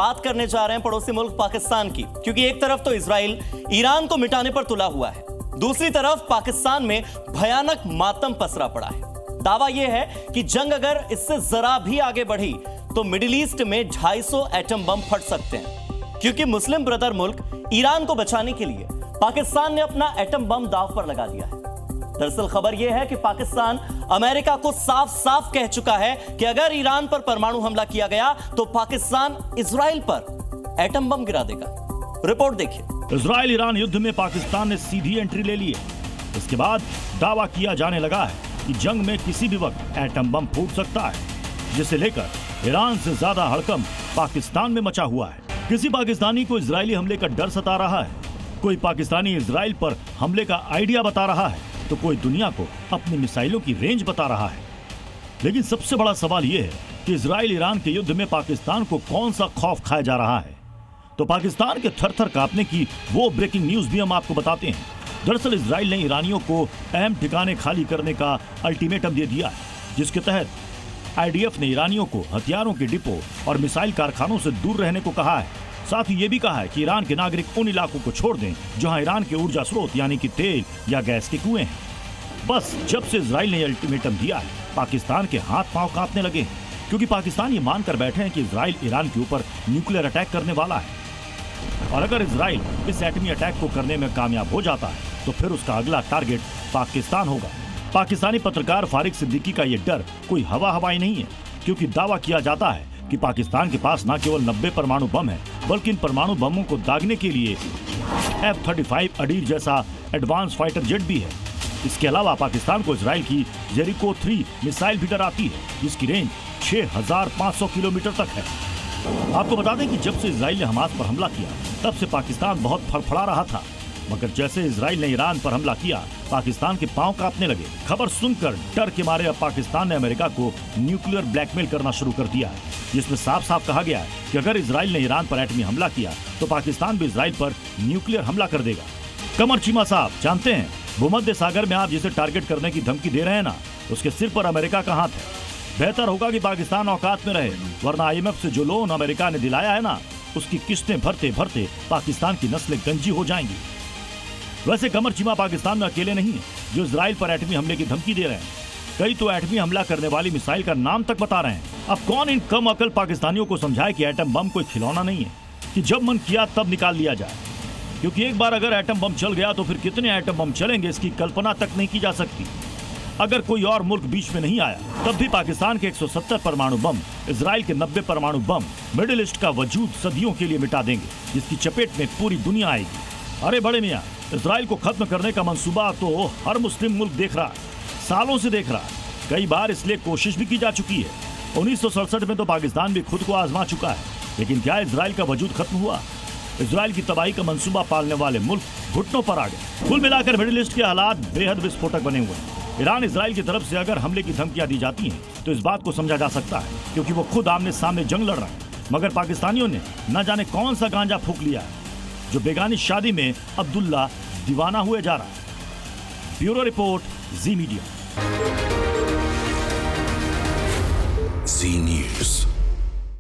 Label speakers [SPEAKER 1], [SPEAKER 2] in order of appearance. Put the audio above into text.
[SPEAKER 1] बात करने जा रहे हैं पड़ोसी मुल्क पाकिस्तान की, क्योंकि एक तरफ तो इजराइल ईरान को मिटाने पर तुला हुआ है, दूसरी तरफ पाकिस्तान में भयानक मातम पसरा पड़ा है। दावा यह है कि जंग अगर इससे जरा भी आगे बढ़ी तो मिडिल ईस्ट में 250 एटम बम फट सकते हैं, क्योंकि मुस्लिम ब्रदर मुल्क ईरान को बचाने के लिए पाकिस्तान ने अपना एटम बम दांव पर लगा दिया है। दरअसल खबर यह है कि पाकिस्तान अमेरिका को साफ साफ कह चुका है कि अगर ईरान पर परमाणु हमला किया गया तो पाकिस्तान इजराइल पर एटम बम गिरा देगा। रिपोर्ट देखिए।
[SPEAKER 2] इजराइल ईरान युद्ध में पाकिस्तान ने सीधी एंट्री ले ली है। इसके बाद दावा किया जाने लगा है कि जंग में किसी भी वक्त एटम बम फूट सकता है, जिसे लेकर ईरान से ज्यादा हड़कंप पाकिस्तान में मचा हुआ है। किसी पाकिस्तानी को इजरायली हमले का डर सता रहा है, कोई पाकिस्तानी इजराइल पर हमले का आइडिया बता रहा है, तो कोई दुनिया को अपनी मिसाइलों की रेंज बता रहा है। लेकिन सबसे बड़ा सवाल यह है कि इजराइल ईरान के युद्ध में पाकिस्तान को कौन सा खौफ खाया जा रहा है। तो पाकिस्तान के थर-थर कांपने की वो ब्रेकिंग न्यूज भी हम आपको बताते हैं। दरअसल इजराइल ने ईरानियों को अहम ठिकाने खाली करने का अल्टीमेटम दे दिया है, जिसके तहत आईडीएफ ने ईरानियों को हथियारों के डिपो और मिसाइल कारखानों से दूर रहने को कहा है। साथ ही ये भी कहा है कि ईरान के नागरिक उन इलाकों को छोड़ दें जहां ईरान के ऊर्जा स्रोत यानी कि तेल या गैस के कुएं हैं। बस जब से इजराइल ने अल्टीमेटम दिया है, पाकिस्तान के हाथ पांव कांपने लगे हैं, क्योंकि पाकिस्तान ये मानकर बैठे हैं कि इजराइल ईरान के ऊपर न्यूक्लियर अटैक करने वाला है। और अगर इजराइल इस एटमी अटैक को करने में कामयाब हो जाता है तो फिर उसका अगला टारगेट पाकिस्तान होगा। पाकिस्तानी पत्रकार फारिक सिद्दीकी का ये डर कोई हवाई नहीं है, क्योंकि दावा किया जाता है कि पाकिस्तान के पास न केवल 90 परमाणु बम है, बल्कि इन परमाणु बमों को दागने के लिए F-35 अडीर जैसा एडवांस फाइटर जेट भी है। इसके अलावा पाकिस्तान को इजराइल की जेरिको 3 मिसाइल भी डराती है, जिसकी रेंज 6500 किलोमीटर तक है। आपको बता दें कि जब से इजराइल ने हमास पर हमला किया तब से पाकिस्तान बहुत फड़फड़ा रहा था, मगर जैसे इजराइल ने ईरान पर हमला किया, पाकिस्तान के पांव कांपने लगे। खबर सुनकर डर के मारे अब पाकिस्तान ने अमेरिका को न्यूक्लियर ब्लैकमेल करना शुरू कर दिया है, जिसमें साफ साफ कहा गया है कि अगर इजराइल ने ईरान पर एटमी हमला किया तो पाकिस्तान भी इजराइल पर न्यूक्लियर हमला कर देगा। कमर चीमा साहब, जानते हैं भूमध्य सागर में आप जिसे टारगेट करने की धमकी दे रहे हैं ना, उसके सिर पर अमेरिका का हाथ है। बेहतर होगा कि पाकिस्तान औकात में रहे, वरना IMF से जो लोन अमेरिका ने दिलाया है ना, उसकी किस्तें भरते भरते पाकिस्तान की नस्लें गंजी हो जाएंगी। वैसे कमर चीमा पाकिस्तान में अकेले नहीं है जो इजराइल पर एटमी हमले की धमकी दे रहे हैं। कई तो एटमी हमला करने वाली मिसाइल का नाम तक बता रहे हैं। अब कौन इन कम अकल पाकिस्तानियों को समझाए कि एटम बम कोई खिलौना नहीं है कि जब मन किया तब निकाल लिया जाए, क्योंकि एक बार अगर एटम बम चल गया तो फिर कितने एटम बम चलेंगे इसकी कल्पना तक नहीं की जा सकती। अगर कोई और मुल्क बीच में नहीं आया तब भी पाकिस्तान के 170 परमाणु बम, इजराइल के 90 परमाणु बम मिडिल ईस्ट का वजूद सदियों के लिए मिटा देंगे, जिसकी चपेट में पूरी दुनिया आएगी। अरे बड़े मियाँ, इजराइल को खत्म करने का मंसूबा तो हर मुस्लिम मुल्क देख रहा है, सालों से देख रहा है। कई बार इसलिए कोशिश भी की जा चुकी है। 1967 में तो पाकिस्तान भी खुद को आजमा चुका है, लेकिन क्या इजराइल का वजूद खत्म हुआ? इजराइल की तबाही का मंसूबा पालने वाले मुल्क घुटनों पर आ गए। कुल मिलाकर मिडिल ईस्ट के हालात बेहद विस्फोटक बने हुए हैं। ईरान इजराइल की तरफ से अगर हमले की धमकियां दी जाती हैं तो इस बात को समझा जा सकता है, क्योंकि वो खुद आमने सामने जंग लड़ रहा है। मगर पाकिस्तानियों ने न जाने कौन सा गांजा फूंक लिया है जो बेगानी शादी में अब्दुल्ला दीवाना हुए जा रहा है। ब्यूरो रिपोर्ट, जी मीडिया।
[SPEAKER 3] जी न्यूज़।